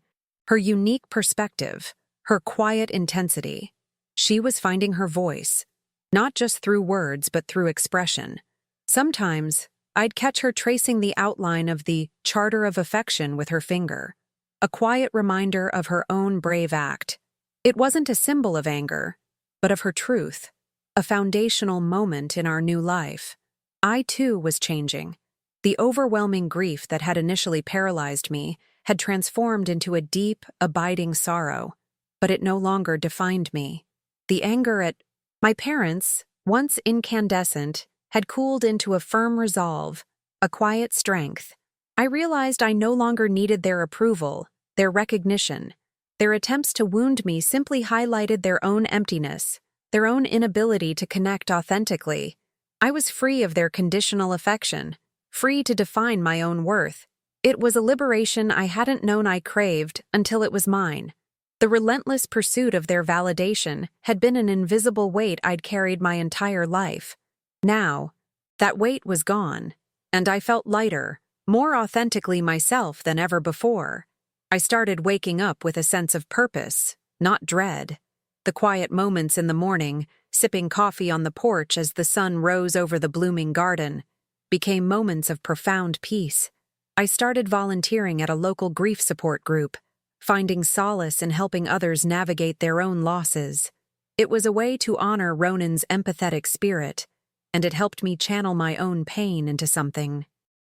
her unique perspective, her quiet intensity. She was finding her voice, not just through words but through expression. Sometimes, I'd catch her tracing the outline of the Charter of Affection with her finger, a quiet reminder of her own brave act. It wasn't a symbol of anger, but of her truth, a foundational moment in our new life. I, too, was changing. The overwhelming grief that had initially paralyzed me had transformed into a deep, abiding sorrow, but it no longer defined me. The anger at my parents, once incandescent, had cooled into a firm resolve, a quiet strength. I realized I no longer needed their approval, their recognition. Their attempts to wound me simply highlighted their own emptiness, their own inability to connect authentically. I was free of their conditional affection, free to define my own worth. It was a liberation I hadn't known I craved until it was mine. The relentless pursuit of their validation had been an invisible weight I'd carried my entire life. Now, that weight was gone, and I felt lighter, more authentically myself than ever before. I started waking up with a sense of purpose, not dread. The quiet moments in the morning, sipping coffee on the porch as the sun rose over the blooming garden, became moments of profound peace. I started volunteering at a local grief support group, finding solace in helping others navigate their own losses. It was a way to honor Ronan's empathetic spirit, and it helped me channel my own pain into something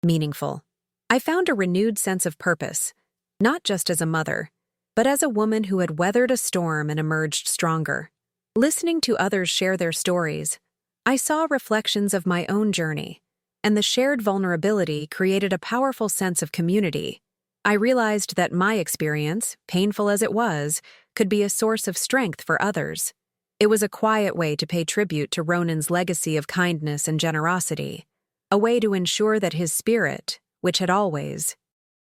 meaningful. I found a renewed sense of purpose, not just as a mother, but as a woman who had weathered a storm and emerged stronger. Listening to others share their stories, I saw reflections of my own journey, and the shared vulnerability created a powerful sense of community. I realized that my experience, painful as it was, could be a source of strength for others. It was a quiet way to pay tribute to Ronan's legacy of kindness and generosity, a way to ensure that his spirit, which had always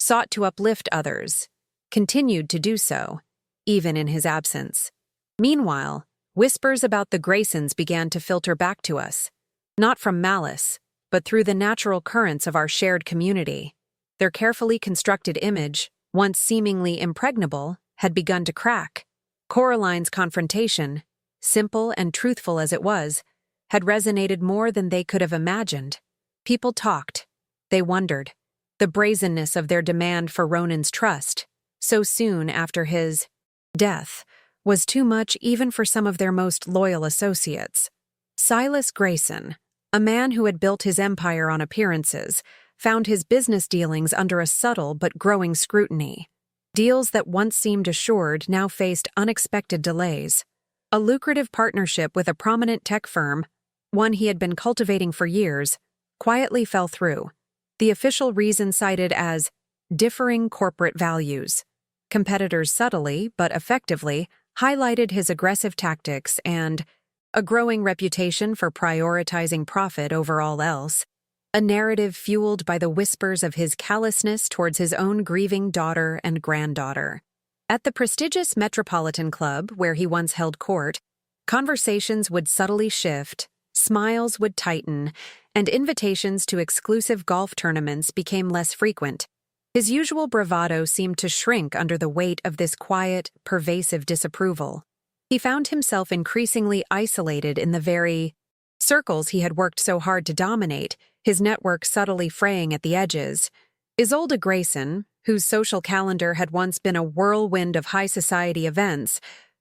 sought to uplift others, continued to do so, even in his absence. Meanwhile, whispers about the Graysons began to filter back to us, not from malice, but through the natural currents of our shared community. Their carefully constructed image, once seemingly impregnable, had begun to crack. Coraline's confrontation, simple and truthful as it was, had resonated more than they could have imagined. People talked. They wondered. The brazenness of their demand for Ronan's trust, so soon after his death, was too much even for some of their most loyal associates. Silas Grayson, a man who had built his empire on appearances, found his business dealings under a subtle but growing scrutiny. Deals that once seemed assured now faced unexpected delays. A lucrative partnership with a prominent tech firm, one he had been cultivating for years, quietly fell through. The official reason cited as differing corporate values. Competitors subtly, but effectively, highlighted his aggressive tactics and a growing reputation for prioritizing profit over all else, a narrative fueled by the whispers of his callousness towards his own grieving daughter and granddaughter. At the prestigious Metropolitan Club, where he once held court, conversations would subtly shift, smiles would tighten, and invitations to exclusive golf tournaments became less frequent. His usual bravado seemed to shrink under the weight of this quiet, pervasive disapproval. He found himself increasingly isolated in the very circles he had worked so hard to dominate, his network subtly fraying at the edges. Isolde Grayson, whose social calendar had once been a whirlwind of high society events,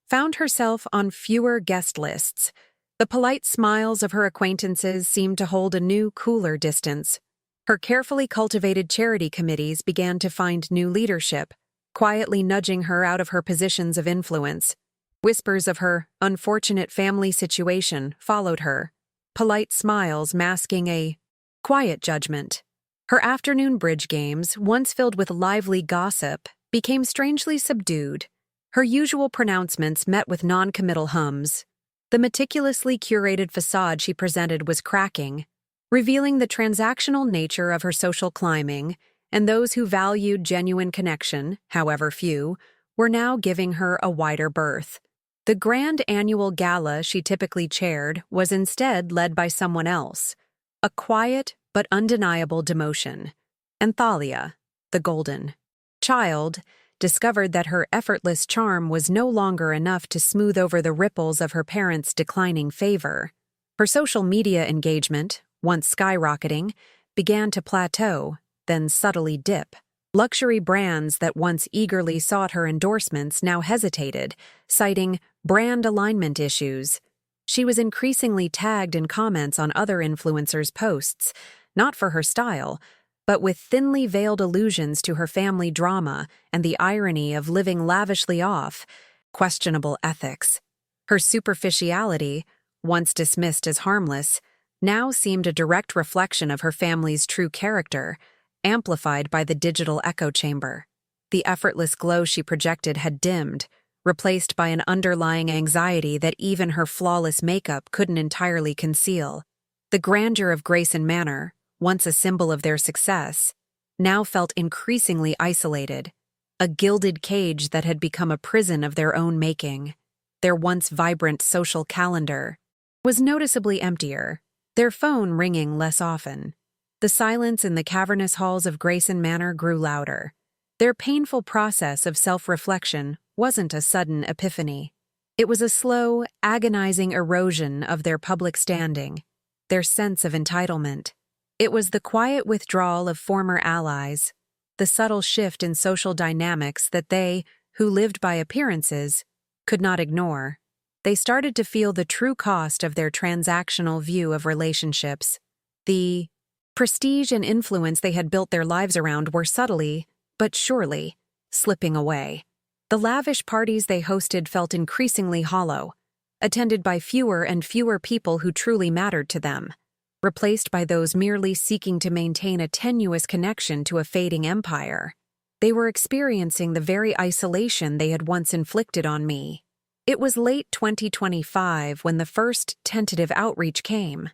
found herself on fewer guest lists. The polite smiles of her acquaintances seemed to hold a new, cooler distance. Her carefully cultivated charity committees began to find new leadership, quietly nudging her out of her positions of influence. Whispers of her unfortunate family situation followed her, polite smiles masking a quiet judgment. Her afternoon bridge games, once filled with lively gossip, became strangely subdued, her usual pronouncements met with non-committal hums. The meticulously curated facade she presented was cracking, revealing the transactional nature of her social climbing, and those who valued genuine connection, however few, were now giving her a wider berth. The grand annual gala she typically chaired was instead led by someone else, a quiet but undeniable demotion. And Thalia, the golden child, discovered that her effortless charm was no longer enough to smooth over the ripples of her parents' declining favor. Her social media engagement, once skyrocketing, began to plateau, then subtly dip. Luxury brands that once eagerly sought her endorsements now hesitated, citing brand alignment issues. She was increasingly tagged in comments on other influencers' posts, not for her style, but with thinly veiled allusions to her family drama and the irony of living lavishly off questionable ethics. Her superficiality, once dismissed as harmless, now seemed a direct reflection of her family's true character, amplified by the digital echo chamber. The effortless glow she projected had dimmed, replaced by an underlying anxiety that even her flawless makeup couldn't entirely conceal. The grandeur of Grayson Manor, once a symbol of their success, now felt increasingly isolated, a gilded cage that had become a prison of their own making. Their once vibrant social calendar was noticeably emptier, their phone ringing less often. The silence in the cavernous halls of Grayson Manor grew louder. Their painful process of self-reflection wasn't a sudden epiphany. It was a slow, agonizing erosion of their public standing, their sense of entitlement. It was the quiet withdrawal of former allies, the subtle shift in social dynamics that they, who lived by appearances, could not ignore. They started to feel the true cost of their transactional view of relationships. The prestige and influence they had built their lives around were subtly, but surely, slipping away. The lavish parties they hosted felt increasingly hollow, attended by fewer and fewer people who truly mattered to them, replaced by those merely seeking to maintain a tenuous connection to a fading empire. They were experiencing the very isolation they had once inflicted on me. It was late 2025 when the first tentative outreach came,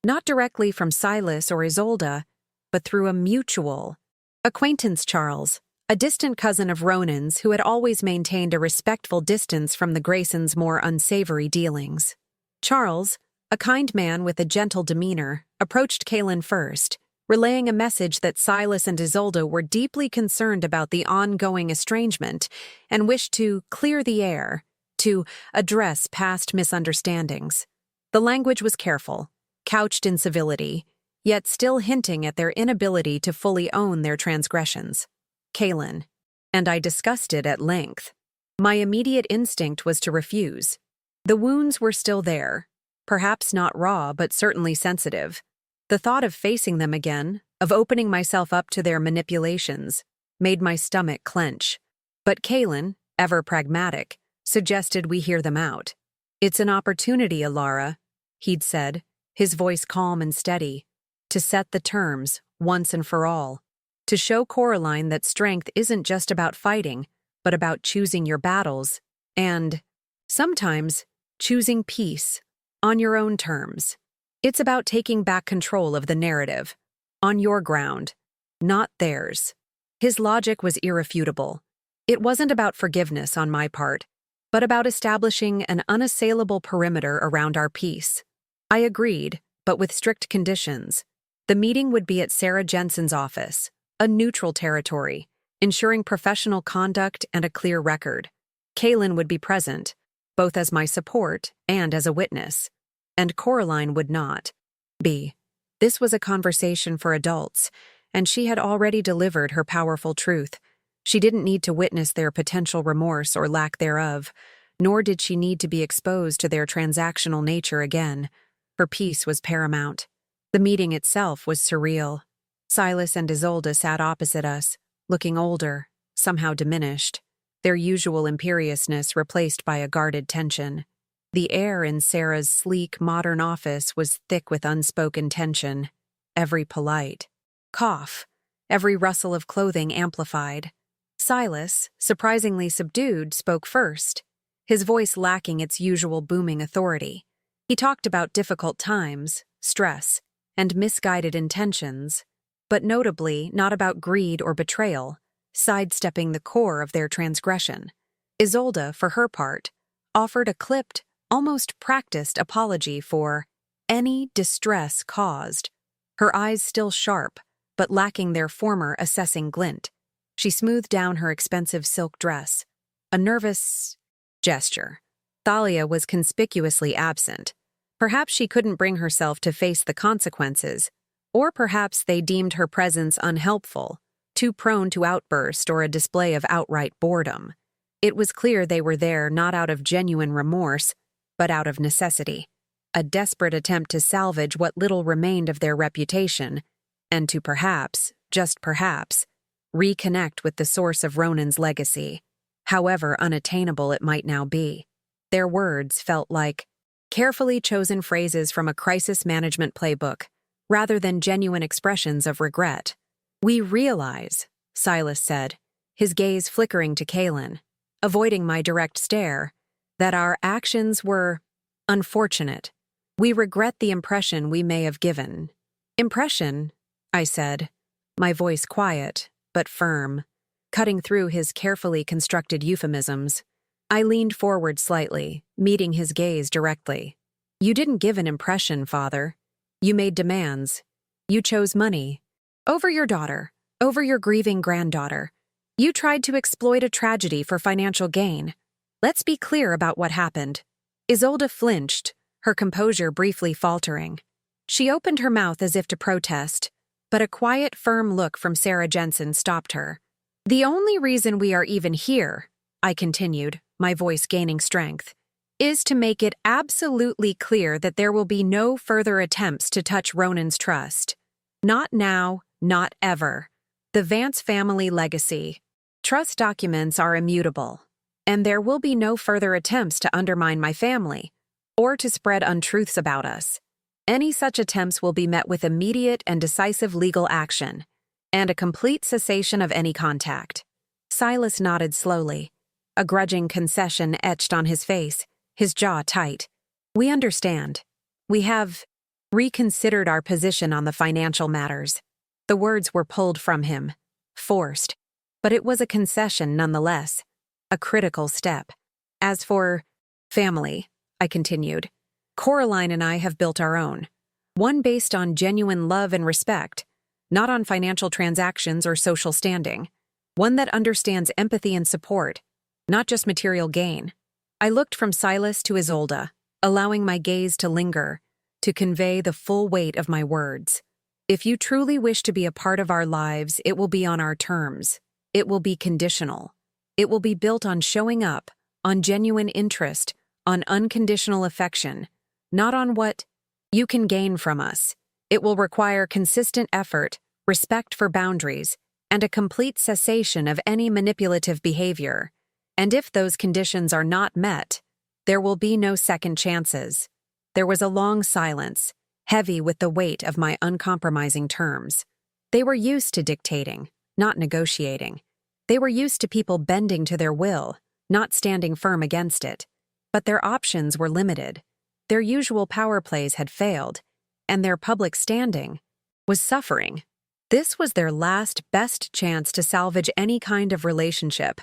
not directly from Silas or Isolde, but through a mutual acquaintance, Charles, a distant cousin of Ronan's who had always maintained a respectful distance from the Graysons' more unsavory dealings. Charles, a kind man with a gentle demeanor, approached Kaylin first, relaying a message that Silas and Isolde were deeply concerned about the ongoing estrangement and wished to clear the air, to address past misunderstandings. The language was careful, couched in civility, yet still hinting at their inability to fully own their transgressions. Kaylin and I discussed it at length. My immediate instinct was to refuse. The wounds were still there, perhaps not raw, but certainly sensitive. The thought of facing them again, of opening myself up to their manipulations, made my stomach clench. But Kalen, ever pragmatic, suggested we hear them out. "It's an opportunity, Alara," he'd said, his voice calm and steady, "to set the terms, once and for all. To show Coraline that strength isn't just about fighting, but about choosing your battles, and, sometimes, choosing peace, on your own terms. It's about taking back control of the narrative, on your ground, not theirs." His logic was irrefutable. It wasn't about forgiveness on my part, but about establishing an unassailable perimeter around our peace. I agreed, but with strict conditions. The meeting would be at Sarah Jensen's office, a neutral territory, ensuring professional conduct and a clear record. Kalen would be present, both as my support and as a witness. And Coraline would not be. This was a conversation for adults, and she had already delivered her powerful truth. She didn't need to witness their potential remorse or lack thereof, nor did she need to be exposed to their transactional nature again. Her peace was paramount. The meeting itself was surreal. Silas and Isolde sat opposite us, looking older, somehow diminished, their usual imperiousness replaced by a guarded tension. The air in Sarah's sleek, modern office was thick with unspoken tension, every polite cough, every rustle of clothing amplified. Silas, surprisingly subdued, spoke first, his voice lacking its usual booming authority. He talked about difficult times, stress, and misguided intentions, but notably not about greed or betrayal, sidestepping the core of their transgression. Isolde, for her part, offered a clipped, almost practiced apology for any distress caused, her eyes still sharp, but lacking their former assessing glint. She smoothed down her expensive silk dress, a nervous gesture. Thalia was conspicuously absent. Perhaps she couldn't bring herself to face the consequences, or perhaps they deemed her presence unhelpful, too prone to outburst or a display of outright boredom. It was clear they were there not out of genuine remorse, but out of necessity, a desperate attempt to salvage what little remained of their reputation, and to perhaps, just perhaps, reconnect with the source of Ronan's legacy, however unattainable it might now be. Their words felt like carefully chosen phrases from a crisis management playbook, rather than genuine expressions of regret. "We realize," Silas said, his gaze flickering to Kalen, avoiding my direct stare, "that our actions were unfortunate. We regret the impression we may have given." "Impression?" I said, my voice quiet, but firm, cutting through his carefully constructed euphemisms. I leaned forward slightly, meeting his gaze directly. "You didn't give an impression, Father. You made demands. You chose money. Over your daughter, over your grieving granddaughter. You tried to exploit a tragedy for financial gain. Let's be clear about what happened." Isolde flinched, her composure briefly faltering. She opened her mouth as if to protest, but a quiet, firm look from Sarah Jensen stopped her. "The only reason we are even here," I continued, my voice gaining strength, "is to make it absolutely clear that there will be no further attempts to touch Ronan's trust. Not now, not ever. The Vance family legacy. Trust documents are immutable, and there will be no further attempts to undermine my family, or to spread untruths about us. Any such attempts will be met with immediate and decisive legal action, and a complete cessation of any contact." Silas nodded slowly, a grudging concession etched on his face, his jaw tight. "We understand. We have reconsidered our position on the financial matters." The words were pulled from him, forced, but it was a concession nonetheless, a critical step. "As for family," I continued, "Coraline and I have built our own. One based on genuine love and respect, not on financial transactions or social standing. One that understands empathy and support, not just material gain." I looked from Silas to Isolde, allowing my gaze to linger, to convey the full weight of my words. "If you truly wish to be a part of our lives, it will be on our terms. It will be conditional. It will be built on showing up, on genuine interest, on unconditional affection, not on what you can gain from us. It will require consistent effort, respect for boundaries, and a complete cessation of any manipulative behavior. And if those conditions are not met, there will be no second chances. There was a long silence, heavy with the weight of my uncompromising terms. They were used to dictating, not negotiating. They were used to people bending to their will, not standing firm against it. But their options were limited. Their usual power plays had failed, and their public standing was suffering. This was their last best chance to salvage any kind of relationship,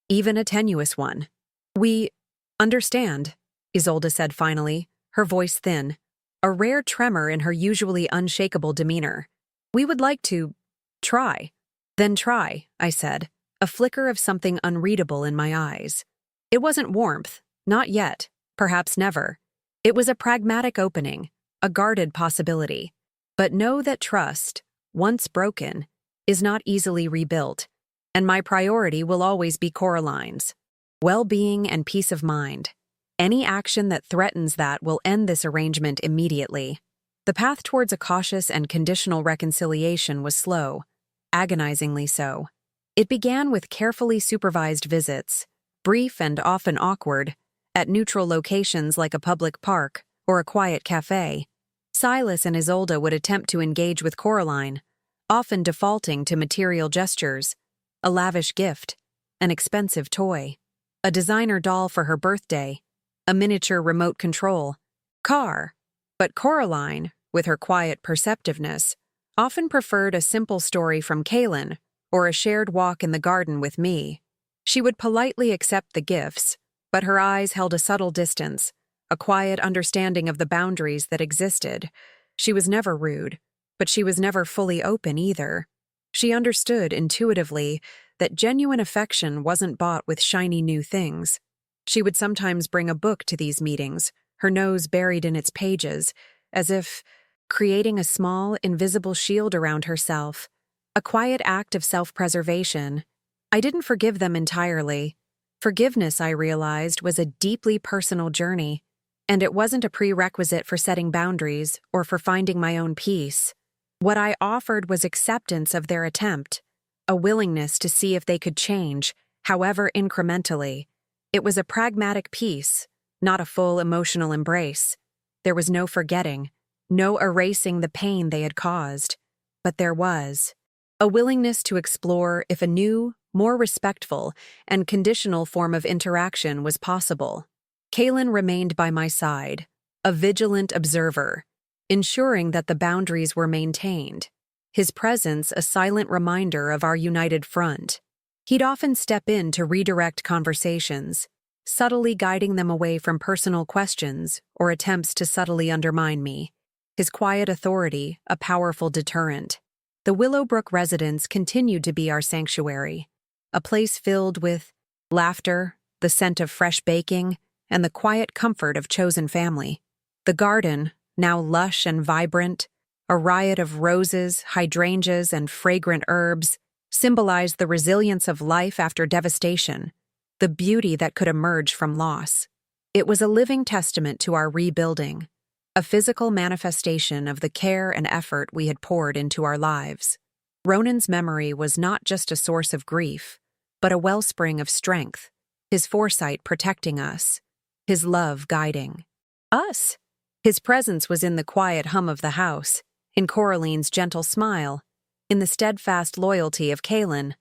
even a tenuous one. "We understand," Isolde said finally, her voice thin, a rare tremor in her usually unshakable demeanor. "We would like to try." "Then try," I said, a flicker of something unreadable in my eyes. It wasn't warmth, not yet, perhaps never. It was a pragmatic opening, a guarded possibility. But know that trust, once broken, is not easily rebuilt, and my priority will always be Coraline's well-being and peace of mind. Any action that threatens that will end this arrangement immediately. The path towards a cautious and conditional reconciliation was slow, agonizingly so. It began with carefully supervised visits, brief and often awkward, at neutral locations like a public park or a quiet cafe. Silas and Isolde would attempt to engage with Coraline, often defaulting to material gestures, a lavish gift, an expensive toy, a designer doll for her birthday, a miniature remote control car. But Coraline, with her quiet perceptiveness, often preferred a simple story from Kaylin or a shared walk in the garden with me. She would politely accept the gifts, but her eyes held a subtle distance, a quiet understanding of the boundaries that existed. She was never rude, but she was never fully open either. She understood intuitively that genuine affection wasn't bought with shiny new things. She would sometimes bring a book to these meetings, her nose buried in its pages, as if creating a small, invisible shield around herself, a quiet act of self-preservation. I didn't forgive them entirely. Forgiveness, I realized, was a deeply personal journey, and it wasn't a prerequisite for setting boundaries or for finding my own peace. What I offered was acceptance of their attempt, a willingness to see if they could change, however incrementally. It was a pragmatic peace, not a full emotional embrace. There was no forgetting, no erasing the pain they had caused. But there was a willingness to explore if a new, more respectful, and conditional form of interaction was possible. Kaylin remained by my side, a vigilant observer, ensuring that the boundaries were maintained, his presence a silent reminder of our united front. He'd often step in to redirect conversations, subtly guiding them away from personal questions or attempts to subtly undermine me. His quiet authority, a powerful deterrent. The Willowbrook residence continued to be our sanctuary, a place filled with laughter, the scent of fresh baking, and the quiet comfort of chosen family. The garden, now lush and vibrant, a riot of roses, hydrangeas, and fragrant herbs, symbolized the resilience of life after devastation, the beauty that could emerge from loss. It was a living testament to our rebuilding, a physical manifestation of the care and effort we had poured into our lives. Ronan's memory was not just a source of grief, but a wellspring of strength, his foresight protecting us, his love guiding us. His presence was in the quiet hum of the house, in Coraline's gentle smile, in the steadfast loyalty of Kaylin.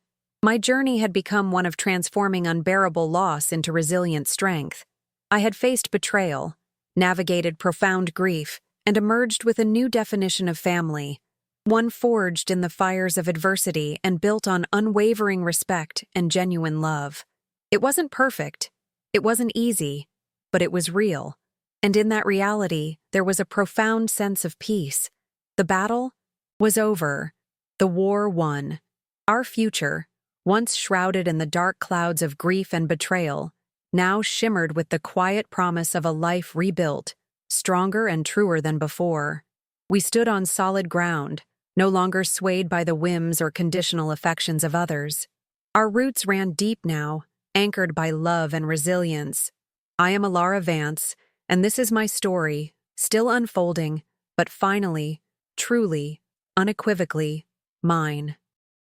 My journey had become one of transforming unbearable loss into resilient strength. I had faced betrayal, navigated profound grief, and emerged with a new definition of family, one forged in the fires of adversity and built on unwavering respect and genuine love. It wasn't perfect, it wasn't easy, but it was real. And in that reality, there was a profound sense of peace. The battle was over, the war won. Our future, once shrouded in the dark clouds of grief and betrayal, now shimmered with the quiet promise of a life rebuilt, stronger and truer than before. We stood on solid ground, no longer swayed by the whims or conditional affections of others. Our roots ran deep now, anchored by love and resilience. I am Alara Vance, and this is my story, still unfolding, but finally, truly, unequivocally, mine.